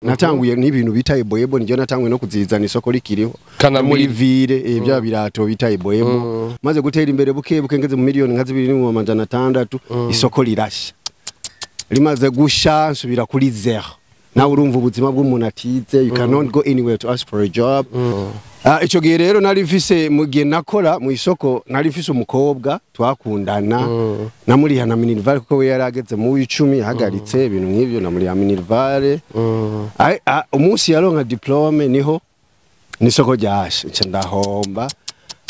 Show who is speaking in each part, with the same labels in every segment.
Speaker 1: natanguye n'ibintu bita eboyebo nijyo natanguye no kuzizana isoko rikiriho muri ville ibya birato bita eboyebo maze gutera imbere buke ngeze mu miliyoni nka 2,600 isoko rirashya rimaze gusha nsubira kuri zero nawe urumva ubuzima bw'umuntu atize you cannot go anywhere to ask for a job ico gihe rero nari mfise mu gihe nakora mu isoko nari mfise umukobwa twakundana namuriha na Minerval kuko we yarageze mu 10 hagaritse ibintu nk'ivyo namuriha Minerval umunsi yaronka diplome niho nisoko ryashe nca ndahomba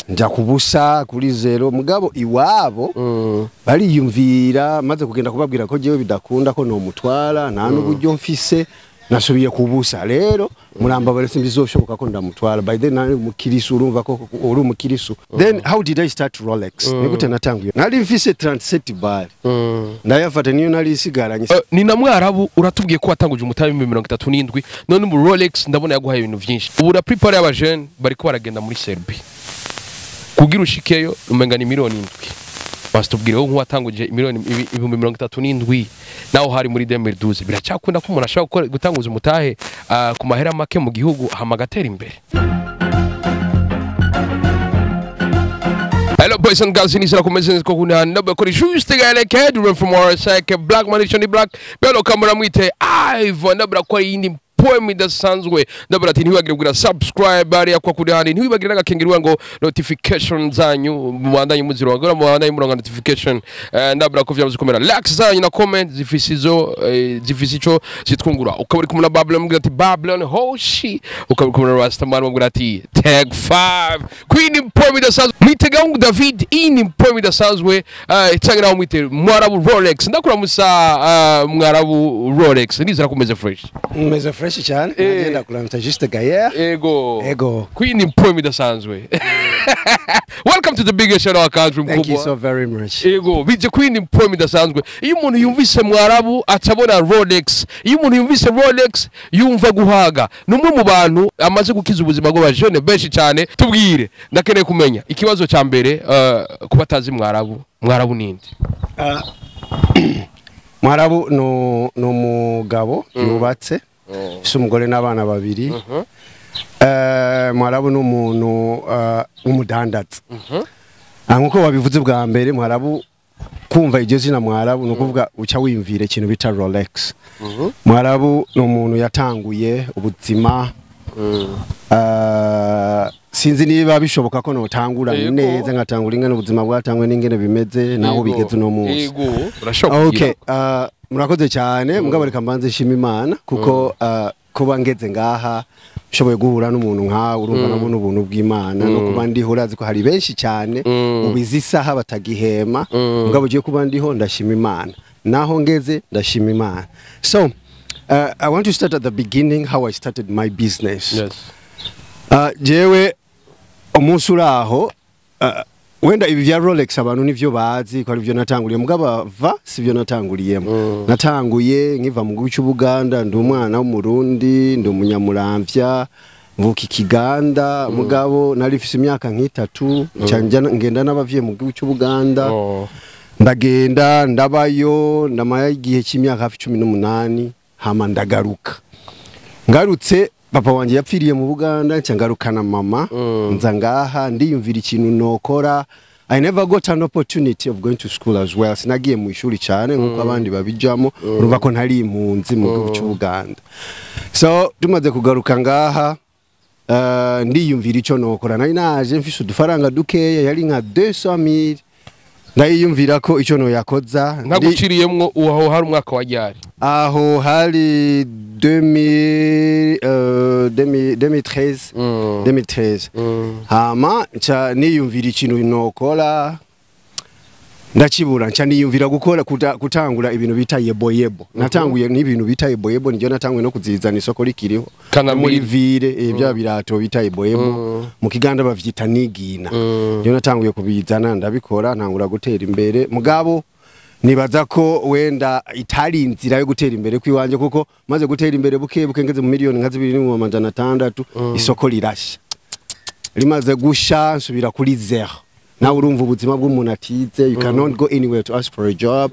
Speaker 1: nja kubusa kuri zero mugabo iwabo bariyumvira maze kugenda kubabwira ko jewe bidakunda ko no mutwara nta n'uburyo mfise nasubiye kubusa rero muramba bare simbizoshoboka ko ndamutwara by then nari mukirisu urumva ko uri umukirisu then how did I start Rolex nigute natanguye nari mfise 37 bar ndayafata niyo nari isigaranye
Speaker 2: ni na Mwarabu uratubwiye ko watanguje umutabi 37 none mu Rolex ndabona yaguhaye ibintu byinshi ubu ra prepare aba jeune bari ko baragenda muri Serbia kugira ushikeyo umenga ni miliyoni 7 bastubwire ngo watanguje miliyoni 37 naho hari muri 2012 biracyakunda ko umuntu ashaka gutanguza umutahe ku mahera make mu gihugu hamagatera imbere. Hello boys and girls, ini sila kumeze ko kuna nabo kuri juste gale kedru from our sake black man shoni black belo kamera mwite Ive ndabra kwa yindi poem idasanzwe ndabra ati ntiwagire kugira subscribe ari yakwa kuri hani ntiwibagire nagakengirwa ngo notification zanyu mubandanye muziro ngora mubandanye muronga notification ndabra ko vyamaze komera like zanyu na comment zifisico zitwungura ukaburi kumuna Babylon mugira ati Babylon hoshi ukaburi kumuna Rastaman mugira ati tag 5 Queen poem idasanzwe mitega ngo David ini poem idasanzwe itangira mwite Mwarabu Rolex ndakura musa Mwarabu Rolex nizera kumeze fresh
Speaker 1: meze fresh cyane agenda kuramta juste gayer ego
Speaker 2: Queen poem idasanzwe. Welcome to the biggest channel account from Kuba.
Speaker 1: Thank you so very much.
Speaker 2: Ego bije Queen poem idasanzwe iyo umuntu yumvise Mwarabu atabona Rolex iyo umuntu yumvise Rolex yumva guhaga numwe mu bantu amaze gukiza ubuzima bwo bajone benshi cyane tubwire ndakeneye kumenya ikibazo cya mbere kubatazi Mwarabu ninde
Speaker 1: Mwarabu no mugabo yubatse umugore n'abana babiri Mwarabu n'umuntu umudandatsi nkuko babivuze bwa mbere Mwarabu kumva iryo zina Mwarabu no kuvuga uca wimvire ikintu bita Rolex Mwarabu n'umuntu yatanguye ubuzima sinzi niba bishoboka ko notangura neza ngatangura ingene ubuzima bwatangwe n'ingene bimeze naho bigeze no munsi okay murakoze cyane mugabo reka mbanze shima Imana kuko kuba ngeze ngaha shoboye guhura n'umuntu nka urumva nabona ubuntu bw'Imana no kuba ndiho urazi ko hari benshi cyane ubizisaha batagihema mugabo je kuba ndiho ndashima Imana naho ngeze ndashima Imana so I want to start at the beginning how I started my business.
Speaker 2: Yes.
Speaker 1: Jewe umunsi uraho wenda ibi vya Rolex abantu nivyo bazi ko ari byo natanguriye mugaba sivyo natanguriyemo natanguye nkiva mu gihugu cy'Ubuganda ndi umwana w'umurundi ndi umunyamuramvya mvuka ikiganda mugabo nari fise imyaka nk'itatu cyanja ngenda n'abavye mu gihugu cy'Ubuganda ndagenda ndabayo ndamaya igihe cy'imyaka hafi 18 hama ndagaruka ngarutse papa wanje yapfiriye mu Buganda cyangarukana mama nza ngaha ndiyumvira ikintu nokora I never got an opportunity of going to school as well sinagiye mu ishuri cyane nkuko abandi babijamo urumva ko ntari impunzi mu gihugu cy'Ubuganda so tumaze kugaruka ngaha ndiyumvira icyo nokora nari naje mfise udufaranga dukeya yari nka 200,000 ndayiyumvira ko icyo no yakoza
Speaker 2: naguciriyemwo uho hari umwaka wa ryari
Speaker 1: aho hari 2013 hama cha niyumvira ikintu nokora ndakibura nca niyumvira gukora kutangura ibintu bita yebo natanguye n'ibintu bita yebo nijyo natanguye no kuzizana isoko rikiriho muri ville ibya birato bita yebo mu kiganda bavyita nigina nijyo natanguye kubizana ndabikora ntangura gutera imbere mugabo nibaza ko wenda itari inzira yo gutera imbere kwiwanje kuko maze gutera imbere buke ngeze mu miliyoni nka 2,600 isoko rirashya rimaze gusha nsubira kuri zero nawe urumva ubuzima bw'umuntu atize you cannot go anywhere to ask for a job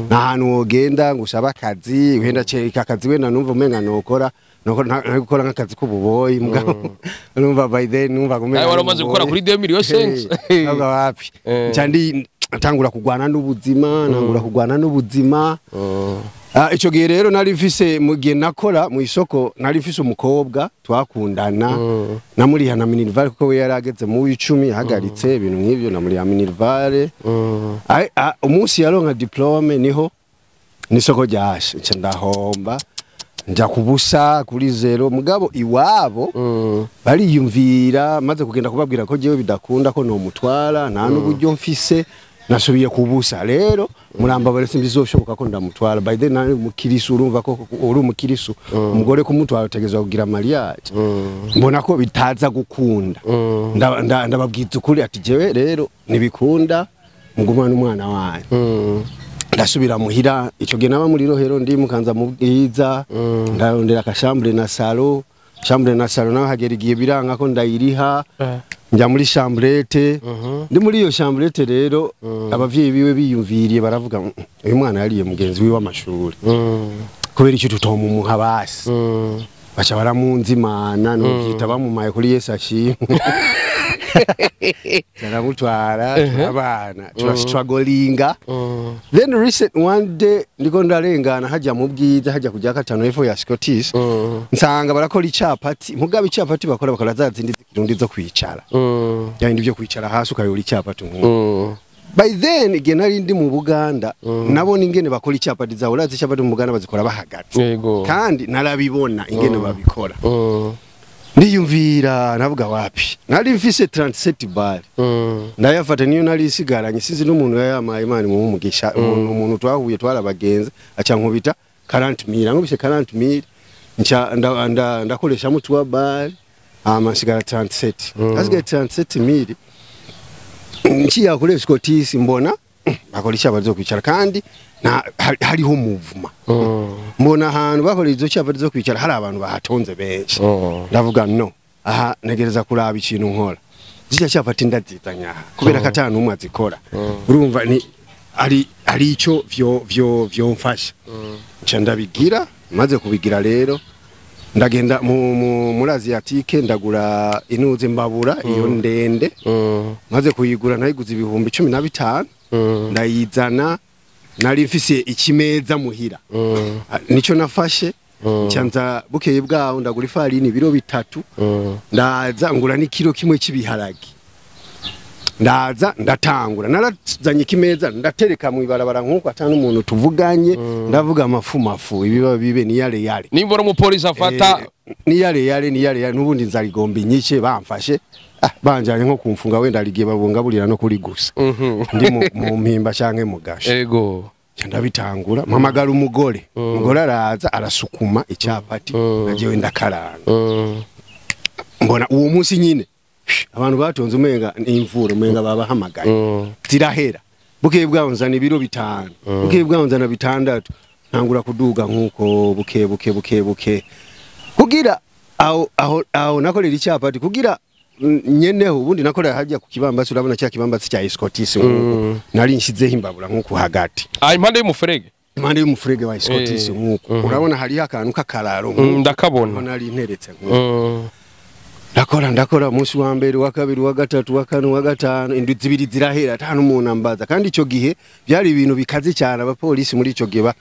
Speaker 1: nta hantu wogenda ngusaba akazi wenda ceka akazi wenda numva umenga nokora gukora nk'akazi k'ububoyi mugabo numva by then numva kumenya
Speaker 2: ayo waramaze gukora kuri 2 million cents
Speaker 1: ntabwo wapi cyandi atangura kugwana n'ubuzima nangura kugwana n'ubuzima ico gihe rero nari mfise mu gihe nakora mu isoko nari mfise umukobwa twakundana namuriha na Minerval kuko we yarageze mu 10 hagaritse ibintu nk'ivyo namuriha Minerval umunsi yaronka diplome niho nisoko ryashe nce ndahomba nja kubusa kuri zero mugabo iwabo bariyumvira maze kugenda kubabwira ko jewe bidakunda ko no mutwara nta n'uburyo mfise nasubiye kubusa rero muramba bare simbizoshoboka ko ndamutwara by then nari mukirisu urumva ko uri umukirisu umugore kumutwara utegezwa kugira mariage mbona ko bitaza gukunda ndababwiza ukuri ati jewe rero nibikunda mugumana n'umwana wanyu ndasubira muhira ico gihe naba muri rohero ndi mukanza mu bwiza ndarondera ka chambre na salon naho hagera igihe biranga ko ndayiriha njya muri chambrette ndi muri iyo chambrette rero abavyeyi biwe biyumviriye baravuga uyu mwana yariye mugenzi wiwe w'amashuri kubera icyo tutomu muha basi bacha baramunzimana no byita bamumaye kuri Yesu ashimwe Naramutwara abana turashwagolinga then recent one day ndiko ndarengana hajya mu bwiza hajya kujya katano efo ya Scottish nsanga barakora icapati mugabe icapati bakora zazindi zikirundi zo kwicara yandi byo kwicara hasi ukayora icapati by then again nari ndi mu Buganda nabona ingene bakora icapati zawo urazi icapati mu Buganda bazikora bahagaze kandi narabibona ingene babikora ndiyumvira navuga wapi nari mfise 37 bar ndayafata niyo nari isigaranye sizi n'umuntu yayamaye Imana mu mugisha umuntu twahuye twarabagenze aca nkubita 40,000 ngubise 40,000 nca ndakoresha mu twa bar amasigara 37 asigaye 37,000 nciya kuri Scottish mbona bakora icyo bazo kwicara kandi hariho muvuma mbona ahantu bakora izo cyapa zo kwicara hari abantu bahatonze benshi ndavuga no aha negereza kuraba ikintu nkora zija cyapati ndazitanya kubera katanu umwe azikora urumva ni ari ico vyo mfasha nca ndabigira maze kubigira rero ndagenda muri Asiatique ndagura inuze mbabura iyo ndende maze kuyigura nayiguze ibihumbi 15 ndayizana nari mfise ikimeza muhira nico nafashe cyanza bukeye bwaho ndagura ifarini biro 3 ndaza ngura ni kilo kimwe cy'ibiharage ndaza ndatangura narazanye ikimeza ndatereka mu ibarabara nkuko atanu umuntu tuvuganye ndavuga amafumafu ibiba bibe ni yale
Speaker 2: nimbora mu police afata
Speaker 1: ni yale nubundi nzarigomba inyice bamfashe banjanye nko kumfunga wenda aligiye babungaburira no kuri gusa ndi mu mpimba canke mu gasho
Speaker 2: ego
Speaker 1: ndabitangura mpamagara umugore araza arasukuma icapati najewe ndakaranga mbona uwo munsi nyine abantu batonze umenga imvura umenga babahamagaye zirahera bukeye bwabonzana ibiro 5 bukeye bwabonzana 6 ntangura kuduga nkuko buke kugira aho nakorera icapati kugira nyeneho ubundi nakorera hajya ku kibambasi urabona cya kibambasi cya Scottish nkuko nari nshizeho imbabura nkuko hagati
Speaker 2: impande y'umufurege
Speaker 1: wa Scottish nkuko urabona hari akantu kakararo
Speaker 2: ndakabona
Speaker 1: nari nteretse nkuko ndakora umunsi wa mbere wa kabiri wa gatatu wa kane wa gatanu indwi zibiri zirahera atanu umuntu ambaza kandi ico gihe byari ibintu bikaze cyane abapolisi muri ico gihe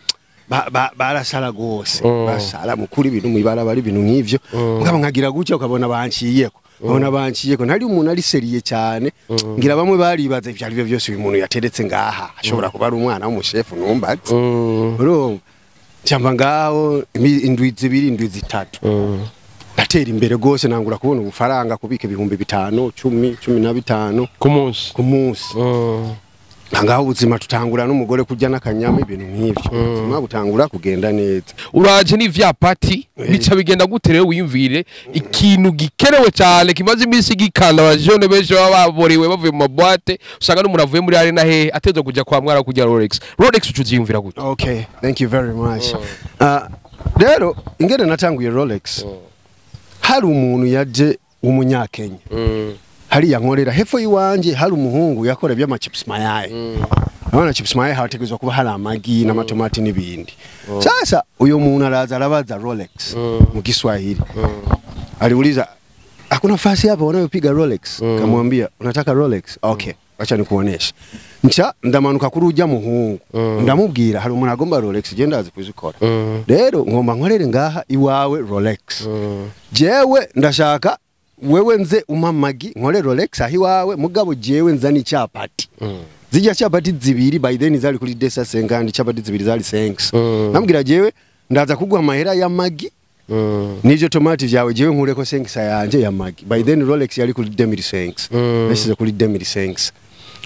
Speaker 1: barasara gose basara mukuri ibintu mu ibara bari ibintu nk'ivyo mugabo nkagira gutya ukabona banciyeko ntari umuntu ari seriye cyane ngira bamwe baribaza ivyo ari byo byose uyu muntu yateretse ngaha ashobora kuba ari umwana w'umushefu numbatse urumva cyamba ngaho indwi zibiri indwi zitatu natera imbere gose nangura kubona ubufaranga kubika ibihumbi 5 10 15 ku munsi ngaho ubuzima tutangura n'umugore kujya n'akanyama ibintu nk'ivyo ubuzima butangura kugenda neza
Speaker 2: uraje n'ivyapati bica bigenda gute rero wiyumvire ikintu gikenewe cyane kimaze iminsi gikanda abajone benshi bababoriwe bavuye mu mabwate usanga n'umuntu avuye muri arena he ateze kujya kwa Mwara kujya Rolex ucuziyumvira gute
Speaker 1: okay thank you very much rero ingene natanguye Rolex hari umuntu yaje umunyakenya hari yankorera hepfo yiwanje hari umuhungu yakora by'amachips mayaye abana chips maye hategezwa kuba hari amagi n'amatomati n'ibindi sasa uyo muntu araza arabaza Rolex mu Kiswahili aliuliza hakuna nafasi hapa wanayopiga Rolex kamwambia unataka Rolex okay acha nikuonesha nca ndamanuka kuri ujya muhungu ndamubwira hari umuntu agomba Rolex je ndazi kuzikora rero ngomba nkorere ngaha iwawe Rolex jewe ndashaka wewe nze umamagi nkore Rolex ahi wawe mugabo jewe nzani icapati zijya icapati zibiri by then zari kuri desa 50 icapati zibiri zari 5 nambwira jewe ndaza kugwa amahera ya magi n'ivyo tomati vyawe jewe nkureko 5 yanje ya magi by then Rolex yari kuri 2005 nasize kuri 2005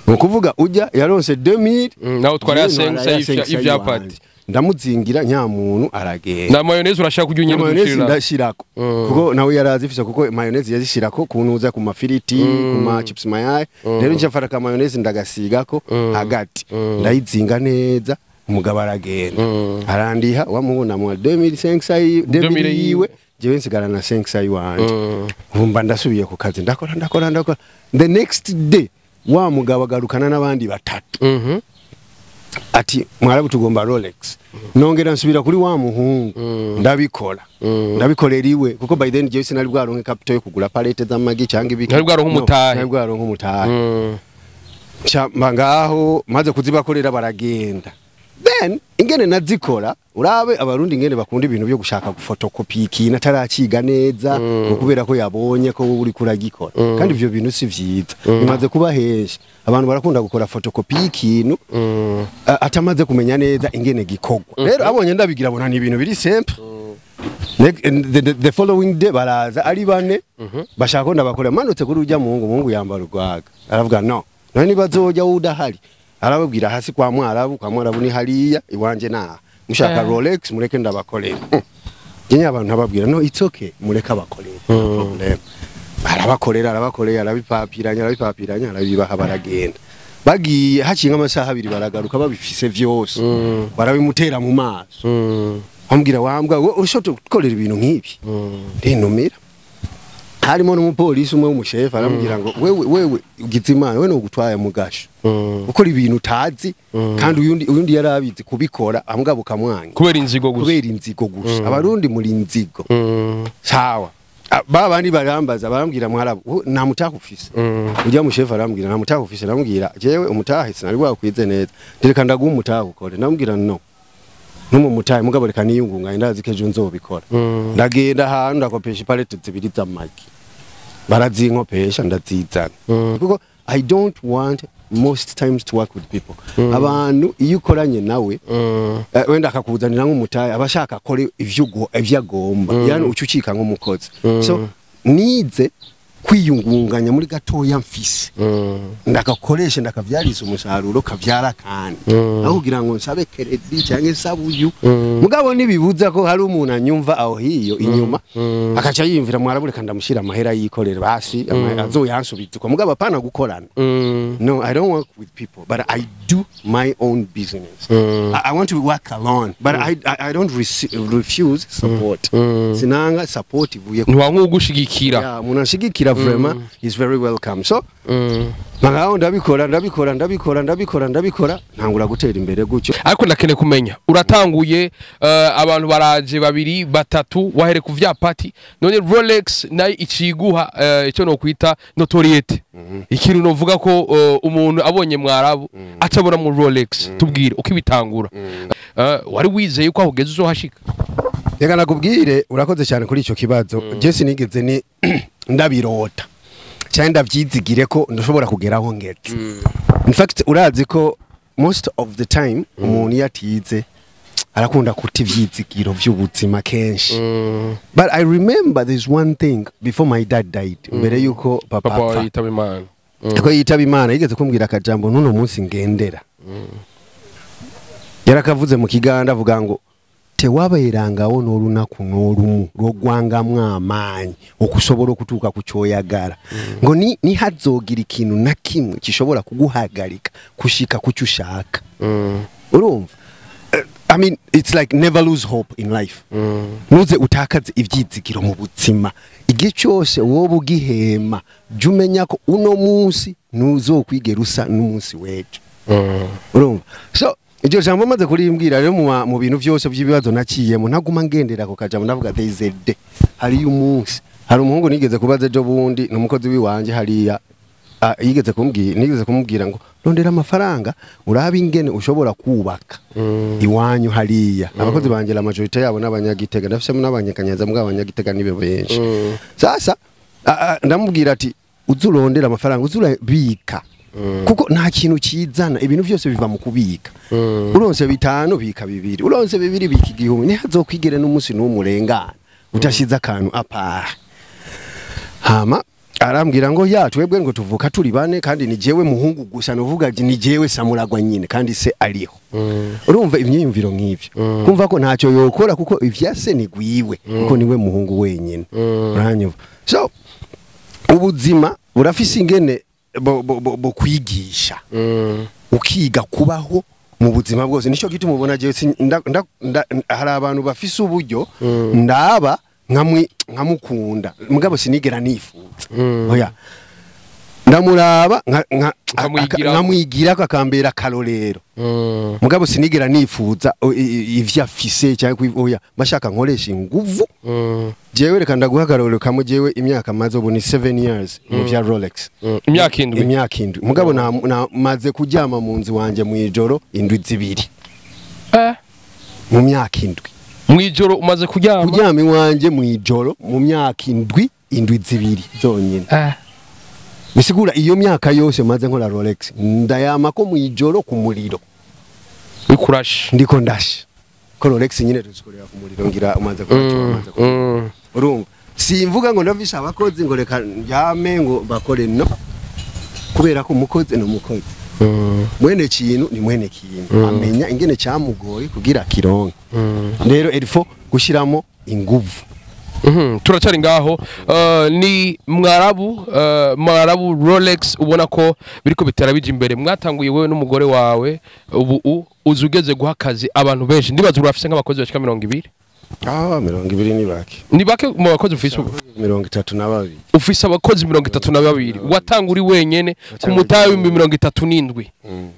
Speaker 1: ukuvuga ujya yaronse 2000
Speaker 2: naho twari ya 5 ivyapati
Speaker 1: ndamuzingira nya muntu aragenda
Speaker 2: na mayonnaise urashaka kujunya
Speaker 1: mayonnaise ndashirako kuko nawe yarazifise kuko mayonnaise yazishirako kunuza ku mafiriti ku ma chips mayaye rero njafara ka mayonnaise ndagasigako hagati ndayizinga neza umugabo aragenda arandiha wamubona mu 2005 yiwe jewe nsigara na 5 yiwanje umba ndasubiye ku kazi ndakora the next day wa mugabo agarukana n'abandi batatu ati mwarabu tugomba Rolex nongera nsubira kuri wa muhungu ndabikorera iwe kuko by then jewe sinari bwaronke capital yo kugura palette z'amagi cyangwa ibiki
Speaker 2: nari bwaronke
Speaker 1: umutahe ngaho maze kuzibakorera baragenda then ingene nazikora urabe abarundi ingene bakunda ibintu byo gushaka gufotokopi ikintu ataraciga neza kubera ko yabonye ko uri kuragikora kandi ivyo bintu si vyiza bimaze kuba henshi abantu barakunda gukora fotokopi ikintu atamaze kumenya neza ingene gikogwa rero abonye ndabigira bona ni ibintu biri simple the following day baraza ari bane bashaka ko ndabakora manutse kuri ujya muhungu yambara urwaga aravuga no nani bazoja udahari arababwira hasi kwa Mwarabu ni hariya iwanje na mushaka Rolex mureke ndabakorera jenye abantu nababwira no it's okay mureka bakorera problem arabakorera arabipapiranya arabibaha baragenda bagiye hakinga amasaha abiri baragaruka babifise vyose barabimutera mu maso ambwira wambwa ushoto gukorera ibintu nk'ibi ndenumira harimo n'umupolisi umwe w'umushefu arambwira ngo wewe ugizimana we no gutwaye mugasho ukora ibintu utazi kandi uyundi yarabizi kubikora amugabo kamwanga
Speaker 2: kubera inzigo
Speaker 1: gusa abarundi muri inzigo sawa babandi barambaza barambwira Mwarabu namutaka ufise ujya mushefu arambwira namutaka ufise arambwira jewe umutahe sinari wakwize neza ndireka ndaguha umutahe ukore ndambwira no numu mutahe mugabo reka niyungunga ndazi kejo nzobikora ndagenda ahantu ndakopesha palette zibiri z'amagi barazinkopesha ndazizana kuko I don't want most times to work with people abantu iyo ukoranye nawe wenda akakuzanira nk'umutahe abashaka akore ivyagomba yani ucucika nk'umukozi so nize kwiyungunganya muri gatoya mfise ndakakoresha ndakavyariza umusaruro kavyara kandi aho kugira ngo nsabe credit cyangwa sabuyu mugabo nibibuza ko hari umuntu anyumva aho hiyo inyuma akaca yimvira Mwarabureka ndamushira amahera yikorera basi azoyansubiza ko mugabo apana gukorana no I don't work with people but I do my own business I want to work alone but I don't refuse support sinanga support ivuye
Speaker 2: ntiwankugushigikira
Speaker 1: umuntu ashigikira vraiment is very welcome so Nagaho ndabikora ntangura gutera imbere gucyo
Speaker 2: ariko nakene kumenya uratanguye abantu baraje babiri batatu wahere ku vyapati none Rolex nayo iciguha icyo no kwita notoriete ikintu novuga ko umuntu abonye Mwarabu atabona mu Rolex tubwire uko ibitangura wari wizeye ko ahugeze uzohashika
Speaker 1: Yega nakubwire urakoze cyane kuri ico kibazo Jesse nigeze ni ndabirota cyane ndavyizigire ko ndashobora kugeraho ngetse in fact urazi ko most of the time umuntu yatize arakunda kuti ivyizigiro vy'ubuzima kenshi but I remember there's one thing before my dad died mbere yuko papa
Speaker 2: yitaba Imana
Speaker 1: ko yitaba Imana yigeze kumbwira akajambo nuno munsi ngendera yarakavuze mu kiganda avuga ngo tewaberangawo n'olunaku n'olumu lwogwangamu amaanyi okusobola okutuuka ku kyoyagala ngo ni hazogira ikintu na kimwe kishobora kuguhagalika kushika ku kyushaka urumva I mean it's like never lose hope in life nuze utakaze ivyizigiro mu buzima igihe cyose wowe ugihema jumenya ko uno munsi nuzokwigera usa n'umunsi wejo urumva so iryo jambo maze kurimbwira rero mu bintu byose by'ibibazo nakiyemo ntaguma ngendera ko kajamo ndavuga there is a day hari umunsi hari umuhungu nigeze kubaza ejo bundi n'umukozi wiwanje hariya yigeze kumubwira ngo rondera amafaranga urabe ingene ushobora kubaka iwanyu hariya abakozi banje la majorité yabo n'abanyagitega ndafisemo n'abanyakanyaza mbwa abanyagitega nibe benshi sasa ndamubwira ati uzurondera amafaranga uzurabika kuko nta kintu kizana ibintu byose biva mu kubika uronse bitanu bika bibiri uronse bibiri bika igihumbi ntihazokwigere n'umunsi n'umurengana utashize akantu apa hama arambwira ngo ya twebwe ngo tuvuka turi bane kandi ni jewe muhungu gusa novuga ni jewe samuragwa nyine kandi se ariho urumva imyiyumviro nk'ivyo kumva ko ntacyo yokora kuko ivyase ni gwiwe kuko niwe muhungu wenyine uranyumva so ubuzima burafise ingene bo kwigisha ukiga kubaho mu buzima bwose nico gituma ubona jewe hari abantu bafise uburyo ndaba nkamukunda mugabo sinigera nifuza oya ndamuraba nkamwigira akambera karorero mugabo sinigera nifuza ivya afise cyangwa oya bashaka nkoresha inguvu jewe reka ndaguha karorero kamwe jewe imyaka maze ubu ni 7 years mu vya Rolex imyaka indwi mugabo maze kujyama mu nzi wanje mu ijoro indwi zibiri mu myaka indwi
Speaker 2: mwijoro umaze kujyama
Speaker 1: iwanje mu ijoro mu myaka indwi zibiri zonyine bisigura iyo myaka yose maze nkora Rolex ndayama ko mu ijoro ku muriro
Speaker 2: bikurashe
Speaker 1: ndiko ndashe ko Rolex nyine tuzikorera ku muriro ngira umaze kuracyo urumva simvuga ngo ndavisa abakozi ngo reka njyame ngo bakore no kubera ko umukozi no mukozi mwene kintu ni mwene kintu amenya ingene cyamugoye kugira kironke rero elfo gushiramo inguvu
Speaker 2: turacari ngaho ni Mwarabu Rolex ubona ko biriko bitera bije imbere mwatanguye wewe n'umugore wawe ubu uzugeze guha akazi abantu benshi ndibaza urafise nk'abakozi bashika 200
Speaker 1: 200
Speaker 2: ni bake mu bakozi ufise
Speaker 1: 32
Speaker 2: ufise abakozi 32 watanguri wenyene ku mutayo 37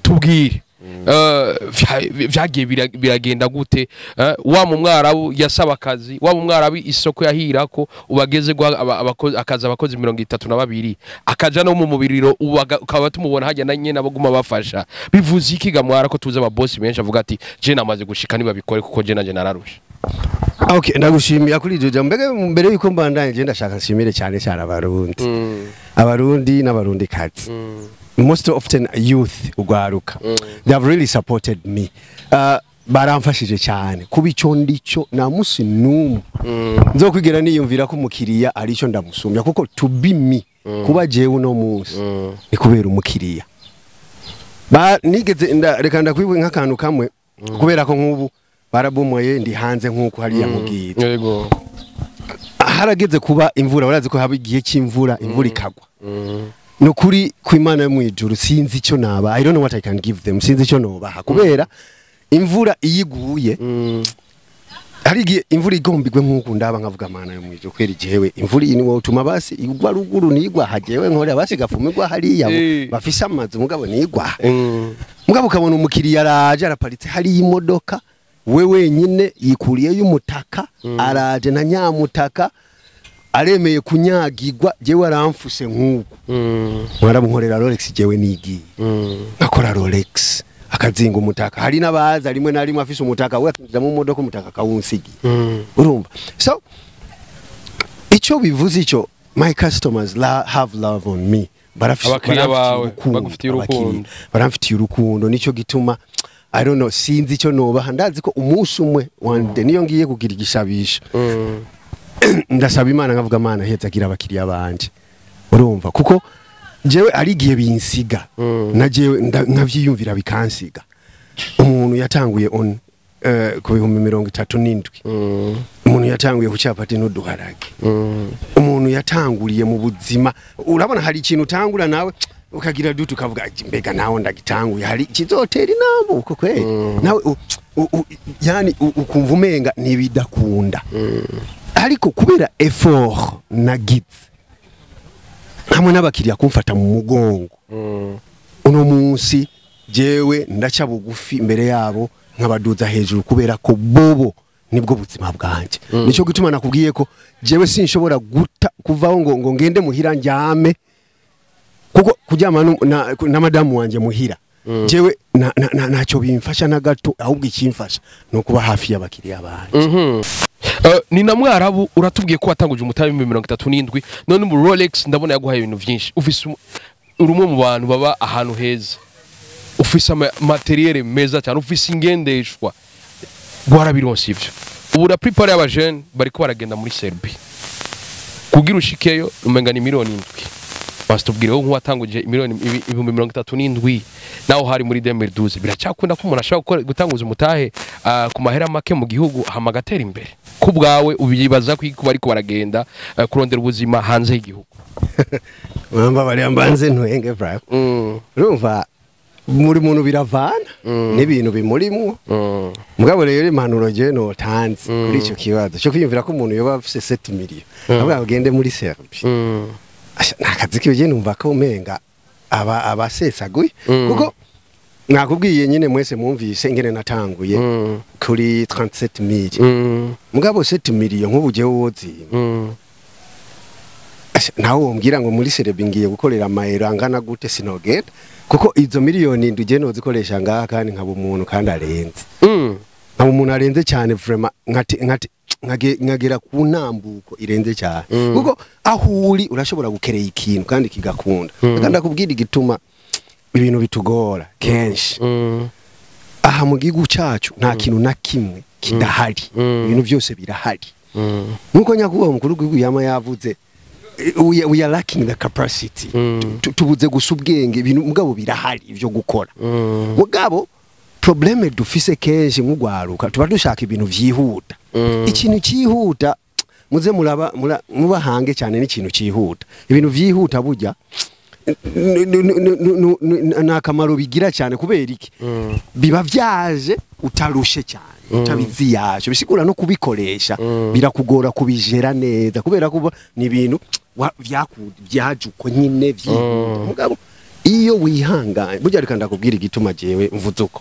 Speaker 2: tubwire vyagiye biragenda gute wa mu Mwarabu yasaba akazi wa mu Mwarabu isoko yahirako ubageze akaza abakozi 32 akaja no mu mubiriro ukaba tumubona hajya na nyene abaguma bafasha bivuze iki ga Mwara ko tuze aba boss benshi avuga ati je namaze gushika niba bikore kuko je naje nararusha
Speaker 1: okay ndagushimiye kuri ijo jambo mbere yuko mbandanye je ndashaka nshimire cyane abarundi n'abarundi kazi most often youth ugwaruka they have really supported me baramfashije cyane kubico ndico na musi numwe nzokwigera niyumvira ko umukiriya ari cyo ndamusumbya kuko to be me kuba jewe no musi ni kubera umukiriya nigeze reka ndakwibwe nk'akantu kamwe kubera ko nk'ubu barabumoye ndi hanze nk'uko hariya mubwira
Speaker 2: yego
Speaker 1: harageze kuba imvura barazi ko haba igihe cy'imvura imvura ikagwa no kuri kwimana yo mwijuru sinzi icyo naba I don't know what I can give them sinzi icyo nobaha kubera imvura iyiguye hari igihe imvura igombigwe nk'uko ndaba nkavuga mana yo mwijuru kwera igihewe imvura ini wo utuma basi igwa ruguru nigwa hajewe nkore basi gafumirwa hariya bafise amazu mugabo nigwa mugabo kabona umukiriya araje araparitse hari imodoka we wenyine yikuriye y'umutaka araje na nyamutaka aremeye kunyagirwa jewe aramfuse nk'uko Mwarabunkorera Rolex jewe nigiye akora Rolex akazinga umutaka hari nabaza rimwe na rimwe afise umutaka we akinjira mu modoka umutaka kawunsigi urumva so ico bivuze ico my customers have love on me
Speaker 2: abakiriya bawe
Speaker 1: baramfitiye urukundo nico gituma I don't know sinzi ico nobaha ndazi ko umunsi umwe wande niyo ngiye kugira igishabisha ndasaba Imana nkavuga Imana hezagira abakiriya banje urumva kuko jewe ari giye binsiga na jewe nkavyiyumvira bikansiga umuntu yatanguye on ku 37 umuntu yatanguye ku icapati n'uduharage umuntu yatanguriye mu buzima urabona hari ikintu utangura nawe ukagira dutu kavuga mbega nawe ndagitanguye hari kizotera inambo uko kwe nawe yani ukumva umenga nibidakunda ariko kubera effort nagize hamwe n'abakiriya kumfata mu mugongo uno munsi jewe ndaca bugufi imbere yabo nkabaduza hejuru kubera ko bobo nibwo buzima bwanje nico gituma nakubwiye ko jewe sinshobora guta kuvaho ngo ngende muhira njyame kuko kujyama na madamu wanje muhira jewe naco bimfasha na gato ahubwo ikimfasha no kuba hafi y'abakiriya banje.
Speaker 2: Ni na Mwarabu uratubwiye ko watanguje umutabi 37 none mu Rolex ndabona yaguhaye ibintu byinshi ufise urumwe mu bantu baba ahantu heza ufise materiel meza cyane ufise ingendeshwa gwarabironse ivyo ubu ra prepare y'abajene bariko baragenda muri Serbia kugira ushikeyo umenga ni miliyoni 7 bastubwire ho watanguje miliyoni 37 naho hari muri 2012 biracyakunda ko umuntu ashaka gutanguza umutahe ku mahera make mu gihugu hamagatera imbere ku bwawe ubibaza ko bariko baragenda kurondera ubuzima hanze y'igihugu.
Speaker 1: Bamba bari ambanze ntwenge bra urumva muri muntu biravana n'ibintu bimurimwo mugabo rero impanuro je no tanzi kuri ico kibazo cyo kwiyumvira ko umuntu yoba afise 7 million ahubwo agende muri Serbia nakazi kiyo je numva ko umenga abasesaguye kuko nakubwiye nyine mwese mwumvise ingene natanguye kuri 37 million mugabo 7 million nk'ubuje wozima nawo umbwira ngo muri Serbia ngiye gukorera amahero angana gute sinogenda kuko izo miliyoni nduje no zikoresha ngaha kandi nkaba umuntu kandi arenze nkaba umuntu arenze cyane vraiment nkagera ku ntambuko irenze cyane kuko ahuri urashobora gukereye ikintu kandi kigakunda kandi akubwira igituma ibintu bitugora kenshi aha mu gihugu cyacu nta kintu na kimwe kidahari ibintu byose birahari nkuko nyakubaho mukuru w'igihugu yama yavuze we are lacking the capacity tubuze gusubwenge ibintu mugabo birahari ivyo gukora mugabo probleme dufise kenshi mugwaruka tuba dushaka ibintu vyihuta ikintu cyihuta muze mubahange cyane n'ikintu cyihuta ibintu vyihuta burya nakamaro bigira cyane kubera iki biba vyaje utarushe cyane utabizi yaje bisigura no kubikoresha birakugora kubijera neza kubera kuba ni ibintu vyaje uko nyine vyihuta mugabo iyo wihanganye burya reka ndakubwira igituma jewe mvuzuko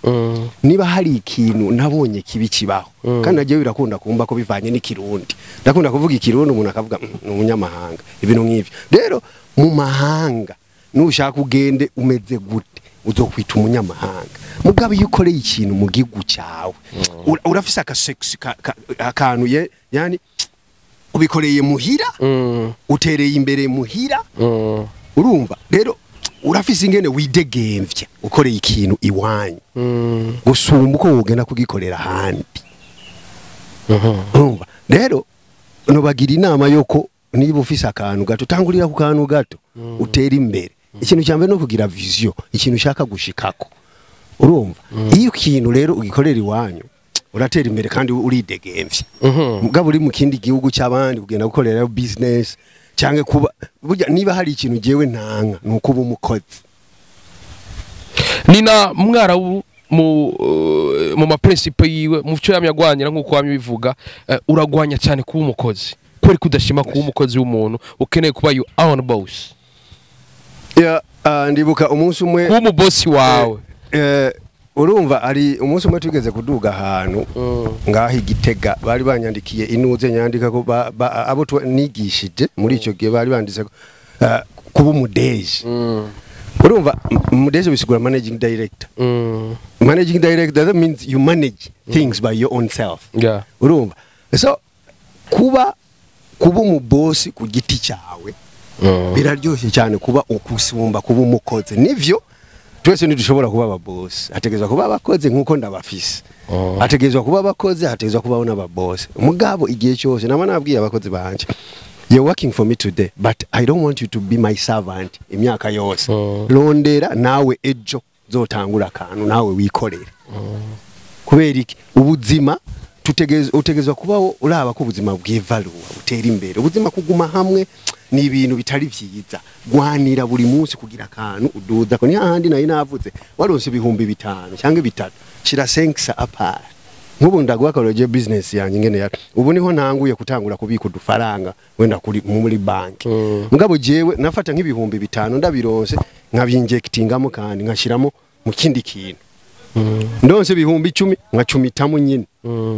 Speaker 1: niba hari ikintu nabonye kibi kibaho kandi nagiye birakunda kumba ko bivanye n'ikirundi ndakunda kuvuga ikirundi umuntu akavuga umunyamahanga ibintu nk'ivyo rero mu mahanga nushaka ugende umeze gute uzokwita umunyamahanga mugabo iyo ukoreye ikintu mu gihugu cyawe urafise akasex akantu yani ubikoreye muhira utereye imbere muhira urumva rero urafise ingene widegemvya ukoreye ikintu iwanyu gusumba uko wogenda kugikorera handi urumva rero no bagira inama yoko niba ufise akantu gato tangurira ku kantu gato utera imbere ikintu cyambe no kugira vision ikintu ushaka gushikako urumva iyo ikintu rero ugikorera iwanyu uratera imbere kandi uridegemvya mugabo uri mu kindi gihugu cy'abandi kugenda gukorera business cyangwa kuba burya niba hari ikintu jewe ntanga nuko uba umukozi
Speaker 2: nina Mwarabu mu maprincipe yiwe mu cyo yamyagwanyira nkuko wambivuga uragwanya cyane kuba umukozi kweri kudashima kuba umukozi w'umuntu ukeneye kuba you own boss
Speaker 1: ndibuka umunsi umwe
Speaker 2: kuba mu boss wawe
Speaker 1: urumva ari umunsi umwe tugeze kuduga ahantu ngaho Igitega bari banyandikiye inuze nyandika ko abo nigishije muri icyo gihe bari banditse kuba umudeje urumva umudeje bisigura managing director managing director that means you manage things by your own self urumva so kuba mu boss ku giti cyawe biraryoshye cyane kuba ukusumba kuba umukoze nivyo twese ntidushobora kuba ababoss hategezwa kuba abakoze nkuko ndabafise hategezwa kuba abakoze hategezwa kuba n'ababoss mugabo igihe cyose nama nabwiye abakozi banje you're working for me today but I don't want you to be my servant imyaka yose rondera nawe ejo zotangura kantu nawe wikorere kubera iki ubuzima utegezwa kubaho uraba ko ubuzima bw'ivaluwa butera imbere ubuzima kuguma hamwe ni ibintu bitari vyiza gwanira buri munsi kugira kantu uduza ko ni handi nayo navuze waronse ibihumbi 5 cyangwa 3 shira 5 apart nkubu ndagwakoroje business yanjye ngene ya ubu niho ntanguye kutangura kubika udufaranga wenda kuri muri bank mugabo jewe nafata nk'ibihumbi 5 ndabironse nkabyinjectingamo kandi nkashiramo mu kindi kintu ndonse ibihumbi 10 nkacumitamo nyine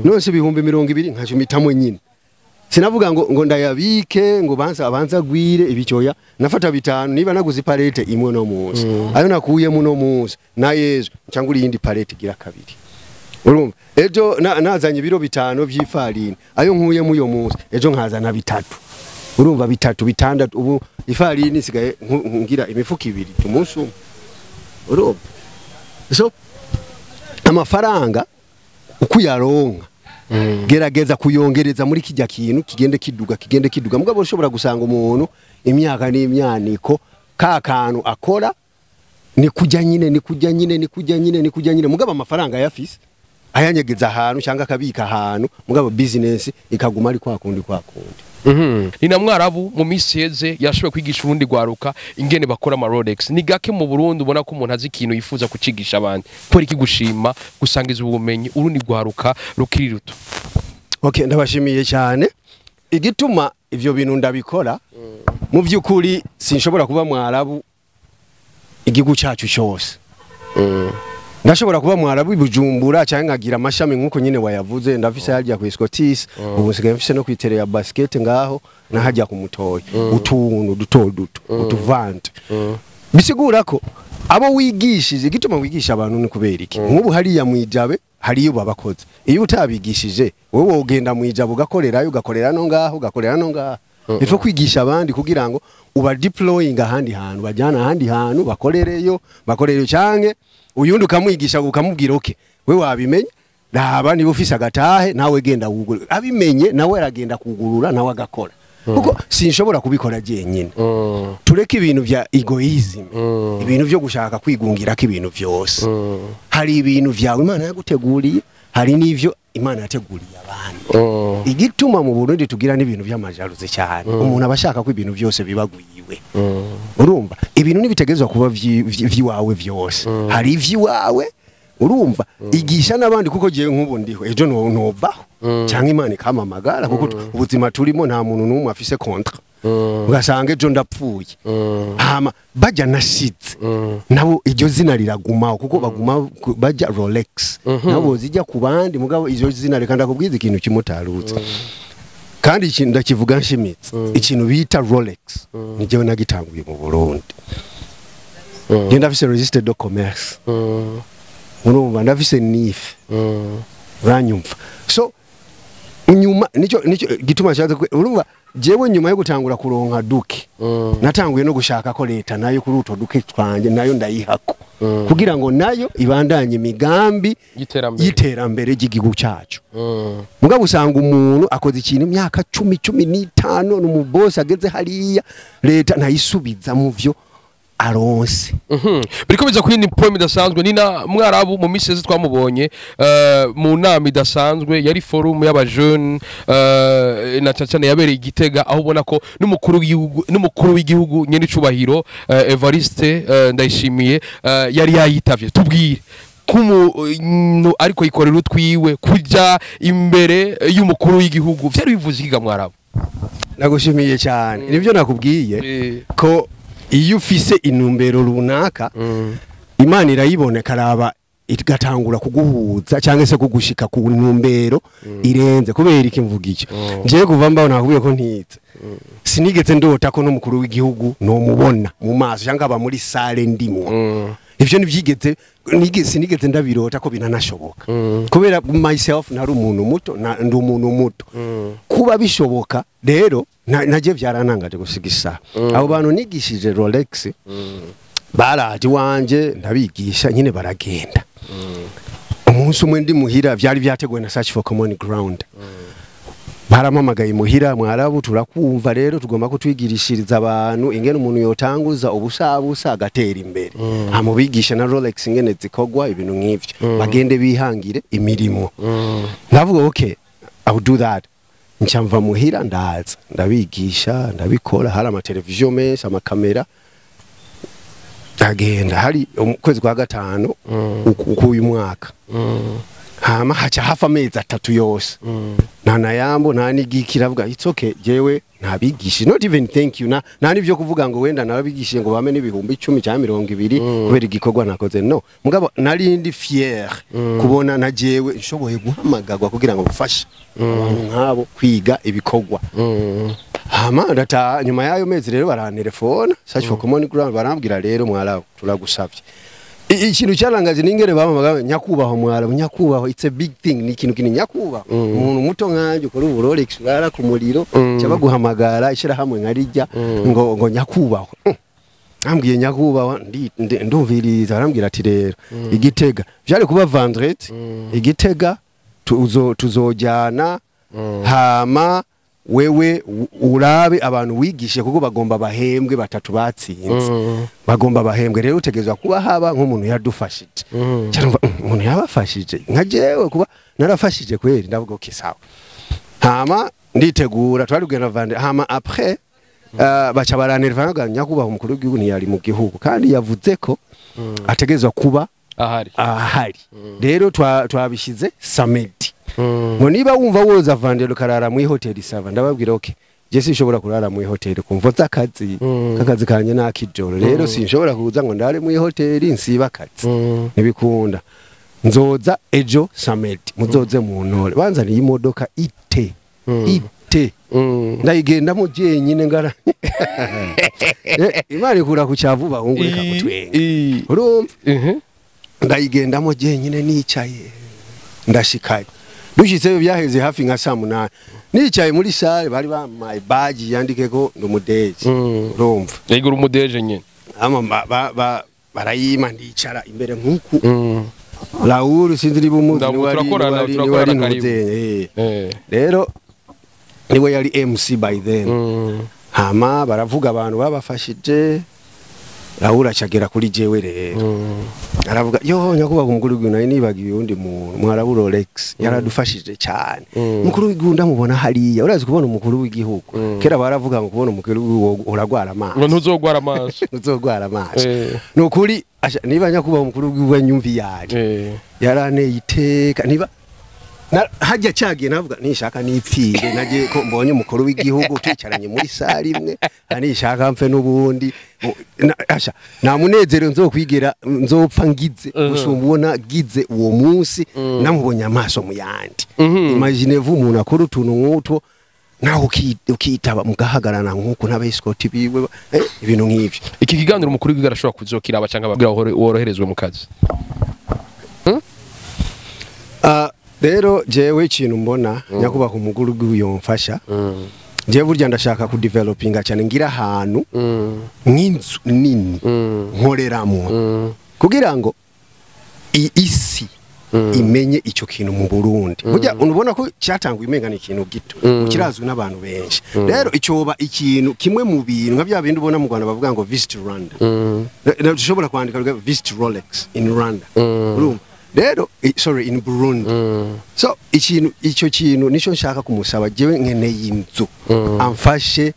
Speaker 1: ndonse ibihumbi 20 nkacumitamo nyine sinavuga ngo ndayabike ngo abanza gwire ibicyoya nafata bitanu niba naguze palete imwe no munsi ayo nakuye muno munsi na yezo cyangwa iyindi palete gira kabiri urumva ejo nazanye ibiro bitano by'ifarini ayo nkuye mu yo munsi ejo nkazana bitatu urumva bitatu bitandatu ubu ifarini sigaye ngira imifuka 2 umunsi umwe urumva so amafaranga ukuyaronka gerageza kuyongereza muri kijya kintu kigende kiduga mugabo ushobora gusanga umuntu imyaka n'imyaniko ka kantu akora ni kujya nyine mugabo amafaranga yafise ayanyegeza ahantu cyangwa akabika ahantu mugabo business ikaguma ari kwa kundi ni
Speaker 2: na Mwarabu mu minsi yeze yashoboye kwigisha urundi gwaruka ingene bakora ama Rolex ni gake mu Burundi ubona ko umuntu azi ikintu yifuza kucigisha abandi kora iki gushima gusangiza ubumenyi urundi gwaruka rukiri ruto.
Speaker 1: Okay, ndabashimiye cyane igituma ivyo bintu ndabikora mu byukuri sinshobora kuba Mwarabu igihugu cyacu cyose ndashobora kuba Mwarabu ibujumbura cyangwa nkagira amashami nkuko nyine wayavuze ndafise hajya ku Scottis ubu sigaye mfise no kwitere ya basket ngaho nahajya ku mutoyi utuntu duto utuvante bisigura ko abo wigishije gituma wigisha abantu ni kubera iki nk'ubu hariya mwijabe hariyo babakoze iyo utabigishije wowe ugenda mwijabe ugakorera no ngaho ifo kwigisha abandi kugira ngo uba deploying ahandi hantu bajyana ahandi hantu bakorereyo cyange uyundi ukamwigisha ukamubwira okay we wabimenye raba niba ufise agatahe nawe genda kugurura abimenye nawe aragenda kugurura nawe agakora kuko sinshobora kubikora jenyine tureke ibintu vya egoism ibintu byo gushaka kwigungira ko ibintu byose hari ibintu vyawe Imana yaguteguriye hari n'ivyo Imana yateguriye abantu igituma mu Burundi tugira n'ibintu by'amajaruze cyane umuntu abashaka ko ibintu byose bibaguyiwe urumva ibintu nibitegezwa kuba vyiwawe byose hari ivyiwawe urumva igisha nabandi kuko giye nk'ubu ndiho ejo nobaho cyangwa Imana ikamamagara kuko ubuzima turimo nta muntu n'umwe afise kontra ugasanga ejo ndapfuye hama bajya nashitse nabo iryo zina riraguma kuko baguma bajya Rolex nabo zijya ku bandi mugabo iryo zina reka ndakubwiza ikintu kimutarutse kandi ikintu ndakivuga nshimitse ikintu bita Rolex nijewe nagitanguye mu Burundi ngenda afise registered de commerce urumva ndafise NIF uranyumva so nyuma nico gituma cyaza urumva jewe nyuma yo gutangura kuronka duke natanguye no gushaka ko leta nayo kuri uto duke twanje nayo ndayihako kugira ngo nayo ibandanye imigambi yiterambere ry'igihugu cyacu mugabo usanga umuntu akoze ikintu imyaka 10-15 n'umuboss ageze hariya leta ntayisubiza mu vyo aronse
Speaker 2: birikomeza kuri ni point idasanzwe ni na Mwarabu mu miseze twamubonye mu nama idasanzwe yari forum y'abajeune na cyane yabereye Igitega aho ubona ko n'umukuru w'igihugu nyene cubahiro Evariste Ndayishimiye yari yayitavye tubwire kumu ariko yikorera utwiwe kujya imbere y'umukuru w'igihugu byari bivuze ikiga Mwarabu
Speaker 1: nagushimiye cyane nivyo nakubwiye ko iyo ufise inumbero runaka Imana irayibone karaba igatangura kuguhuza cyangwa se kugushika ku numbero irenze kubera iki mvuga icyo ngiye kuva mbaho nakubwiye ko ntitse sinigeze ndota ko n'umukuru w'igihugu no mubona mu maso cyangwa aba muri sale ndimo ivyo nivyigeze sinigeze ndabirota ko binanashoboka kubera myself ntari umuntu muto ndi umuntu muto kuba bishoboka rero naje byaranangaje gusigisa abo bantu nigishije Rolex baraje wanje ndabigisha nyine baragenda umunsi umwe ndi muhira byari byateguwe na Search for Common Ground baramamagaye muhira Mwarabu turakumva rero tugomba kutwigirishiriza abantu ingene umuntu yotanguza ubusabusa agatera imbere amubigisha na Rolex ingene zikogwa ibintu nk'ivyo bagende bihangire imirimo ndavuga okay I will do that ncamva muhira ndaza ndabigisha ndabikora hari ama television menshi ama kamera ndagenda hari ukwezi kwa gatano uyu mwaka hama haca hafa amezi 3 yose nta nayambo nta nigikira avuga it's okay jewe ntabigishe not even thank you nta nivyo kuvuga ngo wenda narabigishe ngo bame n'ibihumbi 10 cyangwa 20 kubera igikorwa nakoze no mugabo nari ndi fier kubona na jewe nshoboye guhamagagwa kugira ngo mfashe abantu nkabo kwiga ibikorwa hama ndata nyuma yayo mezi rero barantelefona search for common ground barambwira rero Mwarabu turagusavye ikintu cyarangaje n'ingere bamamaga nyakubaho Mwarabu nyakubaho it's a big thing ni ikintu kinini nyakubaho umuntu muto nkanje ukora uburolex urara ku muriro cyaba guhamagara ishira hamwe nkarijya ngo nyakubaho ambwiye nyakubaho ndumviriza arambwira ati rero igitega byari kuba vendredi igitega tuzojyana hama wewe urabe abantu wigishe kuko bagomba bahembwe 3 batsinze bagomba bahembwe rero utegezwa kuba haba nk'umuntu yadufashije cyangwa umuntu yabafashije nka jewe kuba narafashije kweri ndavuga okay sawa hama nditegura twarugenda vande hama après bacha baranirvanga nyakubaho umukuru w'igihugu ntiyari mu gihugu kandi yavuze ko ategezwa kuba ahari rero twabishize samedi ngo niba wumva woza vandelo karara mu hoteli sava ndababwira okay je sinshobora kurara mu hoteli kumva zakazi kakazi kanje nakijoro rero sinshobora kuza ngo ndare mu hoteli nsiba akazi nibikunda nzoza ejo samedi muzoze mu ntore banzaniye imodoka ite ndayigenda mu jenyine ngara imari kura ku cyavuba hungurika kutwenga urumva ndayigenda mu jenyine nicaye ndashikaye dushitse byaheze hafi nka 8 nicaye muri salle bari ba my badge yandikeko ndumudeje urumva
Speaker 2: yigura umudeje nyene
Speaker 1: ama barayima ndicara imbere nkuku Raoul sinziri bumuzi ni wari ntuzenye rero niwe yari MC by then hama baravuga abantu babafashije Raoul acagera kuri jewe rero aravuga yo nyakuba kumukuru w'igunda nibagiye undi muntu Mwaraburolex yaradufashije cyane mukuru w'igunda mubona hariya urazi kubona umukuru w'igihugu kera baravuga ngo kubona umukuru w'igunda uragwara amaso
Speaker 2: ngo ntuzogwara amaso
Speaker 1: ntuzogwara amaso nukuri niba nyakuba umukuru w'igunda nyumvi yaje yarane iteka niba hajya cyagiye navuga nishaka nipfire nagiye ko mbonye umukuru w'igihugu twicaranye muri sari imwe anishaka mfe n'ubundi asha nta munezero nzokwigera nzopfa ngize gusumbona gize uwo munsi namubonye amaso mu yandi imagine vu umuntu akora utuntu nk'utwo naho ukitaba mugahagarana nk'uko n'abayescort biwe ibintu nk'ivyo
Speaker 2: iki kiganiro umukuru w'igihugu arashobora kuzokira abacanga babwira woroherezwe mu kazi
Speaker 1: rero jewe ikintu mbona nyakubaho umuguru w'uyomfasha jewe burya ndashaka ku developinga cyane ngira ahantu nk'inzu nini nkoreramo kugira ngo isi imenye icyo kintu mu Burundi burya unubona ko cyatangwa imengana ikintu gito kirazwe n'abantu benshi rero icyoba ikintu kimwe mu bintu nka bya bindi ubona mu Rwanda bavuga ngo visit Rwanda dushobora kwandika visit Rolex in Rwanda rero sorry in Burundi so icyo kintu nico nshaka kumusaba jewe nkeneye inzu amfashe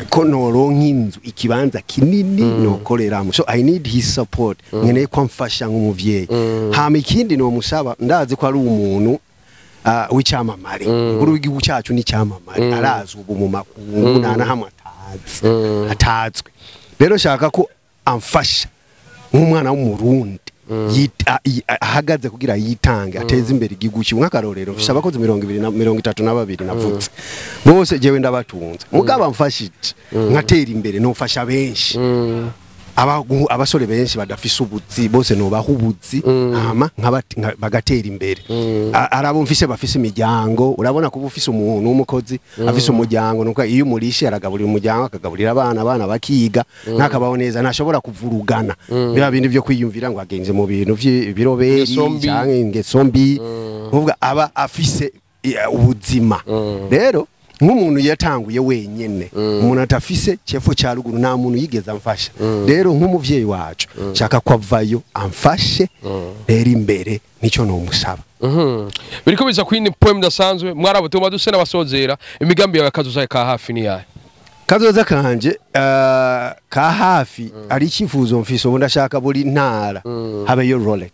Speaker 1: ko noronka inzu ikibanza kinini nokoreramo so I need his support nkeneye ko amfasha nk'umuvyeyi hama ikindi no musaba ndazi ko ari umuntu w'icyamamare nguru w'igihugu cyacu ni cyamamare arazi ubu mu makungu nana hamwe atazwe rero shaka ko amfasha nk'umwana w'umurundi ahagaze kugira yitange ateze imbere igihugu kimwe akarorero mfisha abakozi 232 navutse bose jewe ndabatunze mugaba mfashije nkatera imbere nofasha benshi abasore benshi badafise ubuzi bose no bahubuzi hama bagatera imbere arabo mfise bafise imiryango urabona kuba ufise umuntu w'umukozi afise umuryango nuko iyo umurishe aragaburira umuryango akagaburira abana bakiga nakabaho neza ntashobora kuvurugana bya bindi byo kwiyumvira ngo agenze mu bintu by'ibiroberi cyangwa ingesombi uvuga aba afise ubuzima rero nk'umuntu yatanguye wenyene umuntu atafise chefo cya ruguru nta muntu yigeza amfasha rero nk'umuvyeyi wacu shaka kwavayo amfashe rero imbere nico no musaba
Speaker 2: biriko biza kwini poem dasanzwe Mwarabu tuma duse n'abasozera imigambi yawe kazuza ka hafi ni yaye
Speaker 1: kazoza kanje ka hafi ari icyifuzo mfise ubu ndashaka buri ntara habeyo Rolex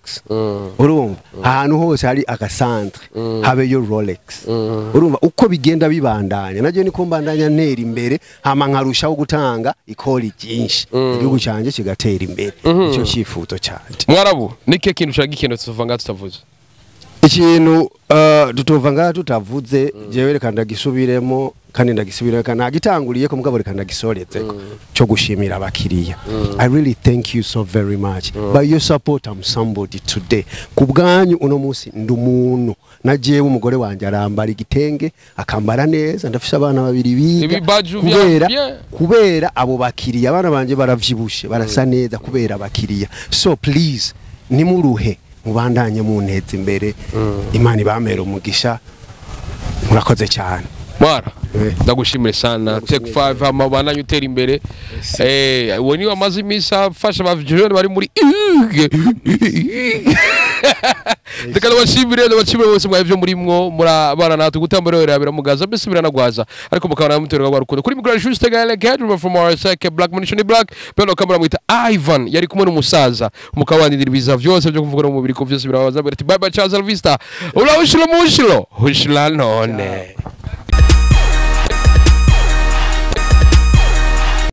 Speaker 1: urumva ahantu hose hari agasantre habeyo Rolex urumva uko bigenda bibandanya naje niko mbandanya ntera imbere hama nkarushaho gutanga ikori cyinshi igihugu canje kigatera imbere icyo cyifuzo cyane.
Speaker 2: Mwarabu nike kintu cyagikendo tuvanga tutavuze
Speaker 1: ikintu tutova ngaha tutavuze jewe reka ndagisubiremo kandi ndagisubira kana gitanguriye ko mugabo reka ndagisoreze cyo gushimira abakiriya. I really thank you so very much by your support. I'm somebody today kubwanyu uno munsi ndumuntu na jewe umugore wanje arambara igitenge akambara neza ndafisha abana babiri biga kubera abo bakiriya abana banje baravyibushe barasa neza kubera abakiriya. So please nimuruhe mubandanye muneza imbere Imana ibamera umugisha murakoze cyane.
Speaker 2: Mwara ndagushimire sana take 5 amabana nyutera imbere woni wamaze imisa fasha bavijone bari muri Tekana washimire bose mwavyo muri mwo murabana natwe gutamborera biramugaza bese biranagwaza ariko mukabana mutero warukundo kuri migura juste gale cadre from our sec black munition black pelo kamera mwita Ivan yari kumwe n'umusaza mukabandira ibiza vyose byo kuvuga mu mubiri ko vyose birabaza bati bye bye Charles Vista ula ushilo mushilo none